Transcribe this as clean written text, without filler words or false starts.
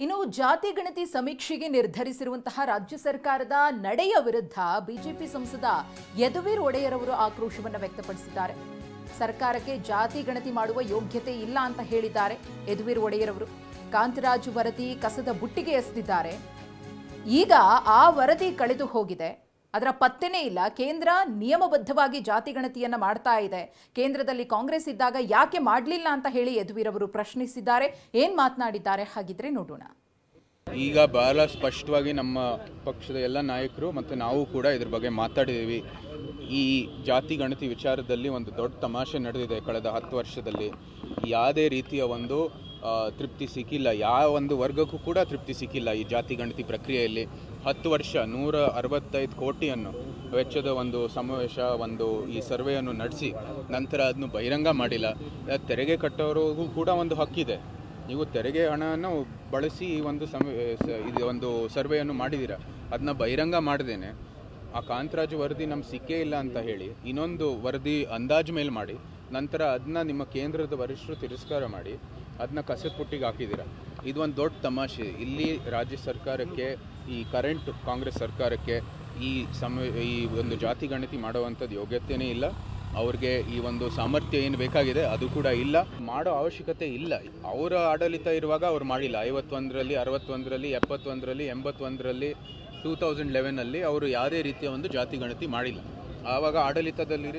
ಇನ್ನು ಜಾತಿ ಗಣತಿ ಸಮೀಕ್ಷೆಗೆ ನಿರ್ಧರಿಸಿರುವಂತಹ ರಾಜ್ಯ ಸರ್ಕಾರದ ನಡೆಯ ವಿರುದ್ಧ ಬಿಜೆಪಿ ಸಂಸದ ಯದುವೀರ್ ಒಡೆಯರ್ ಅವರು ಆಕ್ರೋಶವನ್ನು ವ್ಯಕ್ತಪಡಿಸಿದ್ದಾರೆ. ಸರ್ಕಾರಕ್ಕೆ ಜಾತಿ ಗಣತಿ ಮಾಡುವ ಯೋಗ್ಯತೆ ಇಲ್ಲ ಅಂತ ಹೇಳಿದ್ದಾರೆ ಯದುವೀರ್ ಒಡೆಯರ್ ಅವರು. ಕಾಂತರಾಜು ವರದಿ ಕಸದ ಬುಟ್ಟಿಗೆ ಎಸೆದಿದ್ದಾರೆ. ಈಗ ಆ ವರದಿ ಕಳೆದು ಹೋಗಿದೆ, ಅದರ ಪತ್ತೆನೇ ಇಲ್ಲ. ಕೇಂದ್ರ ನಿಯಮಬದ್ಧವಾಗಿ ಜಾತಿ ಗಣತಿಯನ್ನ ಮಾಡ್ತಾ ಇದೆ. ಕೇಂದ್ರದಲ್ಲಿ ಕಾಂಗ್ರೆಸ್ ಇದ್ದಾಗ ಯಾಕೆ ಮಾಡಲಿಲ್ಲ ಅಂತ ಹೇಳಿ ಯದುವೀರ್ ಅವರು ಪ್ರಶ್ನಿಸಿದ್ದಾರೆ. ಏನ್ ಮಾತನಾಡಿದ್ದಾರೆ ಹಾಗಿದ್ರೆ ನೋಡೋಣ. ಈಗ ಬಹಳ ಸ್ಪಷ್ಟವಾಗಿ ನಮ್ಮ ಪಕ್ಷದ ಎಲ್ಲ ನಾಯಕರು ಮತ್ತು ನಾವು ಕೂಡ ಇದ್ರ ಬಗ್ಗೆ ಮಾತಾಡಿದ್ದೀವಿ. ಈ ಜಾತಿ ಗಣತಿ ವಿಚಾರದಲ್ಲಿ ಒಂದು ದೊಡ್ಡ ತಮಾಷೆ ನಡೆದಿದೆ. ಕಳೆದ 10 ವರ್ಷದಲ್ಲಿ ಯಾವುದೇ ರೀತಿಯ ಒಂದು ತೃಪ್ತಿ ಸಿಕ್ಕಿಲ್ಲ. ಯಾವ ಒಂದು ವರ್ಗಕ್ಕೂ ಕೂಡ ತೃಪ್ತಿ ಸಿಕ್ಕಿಲ್ಲ. ಈ ಜಾತಿ ಗಣತಿ ಪ್ರಕ್ರಿಯೆಯಲ್ಲಿ 10 ವರ್ಷ 165 ಕೋಟಿಯನ್ನು ವೆಚ್ಚದ ಒಂದು ಸಮಾವೇಶ, ಒಂದು ಈ ಸರ್ವೆಯನ್ನು ನಡೆಸಿ ನಂತರ ಅದನ್ನು ಬಹಿರಂಗ ಮಾಡಿಲ್ಲ. ತೆರಿಗೆ ಕಟ್ಟೋರಿಗೂ ಕೂಡ ಒಂದು ಹಕ್ಕಿದೆ. ನೀವು ತೆರಿಗೆ ಹಣವನ್ನು ಬಳಸಿ ಇದು ಒಂದು ಸರ್ವೆಯನ್ನು ಮಾಡಿದ್ದೀರಾ, ಅದನ್ನ ಬಹಿರಂಗ ಮಾಡ್ದೇನೆ ಆ ಕಾಂತರಾಜು ವರದಿ ನಮ್ಗೆ ಸಿಕ್ಕೇ ಇಲ್ಲ ಅಂತ ಹೇಳಿ ಇನ್ನೊಂದು ವರದಿ ಅಂದಾಜು ಮೇಲೆ ಮಾಡಿ ನಂತರ ಅದನ್ನ ನಿಮ್ಮ ಕೇಂದ್ರದ ವರಿಷ್ಠರು ತಿರಸ್ಕಾರ ಮಾಡಿ ಅದನ್ನ ಕಸದ ಪುಟ್ಟಿಗೆ ಹಾಕಿದ್ದೀರಾ. ಇದು ಒಂದು ದೊಡ್ಡ ತಮಾಷೆ. ಇಲ್ಲಿ ರಾಜ್ಯ ಸರ್ಕಾರಕ್ಕೆ, ಈ ಕರೆಂಟ್ ಕಾಂಗ್ರೆಸ್ ಸರ್ಕಾರಕ್ಕೆ ಈ ಒಂದು ಜಾತಿ ಗಣತಿ ಮಾಡುವಂಥದ್ದು ಯೋಗ್ಯತೆಯೇ ಇಲ್ಲ. ಅವ್ರಿಗೆ ಈ ಒಂದು ಸಾಮರ್ಥ್ಯ ಏನು ಬೇಕಾಗಿದೆ ಅದು ಕೂಡ ಇಲ್ಲ, ಮಾಡೋ ಅವಶ್ಯಕತೆ ಇಲ್ಲ. ಅವರ ಆಡಳಿತ ಇರುವಾಗ ಅವ್ರು ಮಾಡಿಲ್ಲ. 51ರಲ್ಲಿ 61ರಲ್ಲಿ 71ರಲ್ಲಿ 81ರಲ್ಲಿ 2011ರಲ್ಲಿ ಅವರು ಯಾವುದೇ ರೀತಿಯ ಒಂದು ಜಾತಿ ಗಣತಿ ಮಾಡಿಲ್ಲ. ಆವಾಗ ಆಡಳಿತದಲ್ಲಿ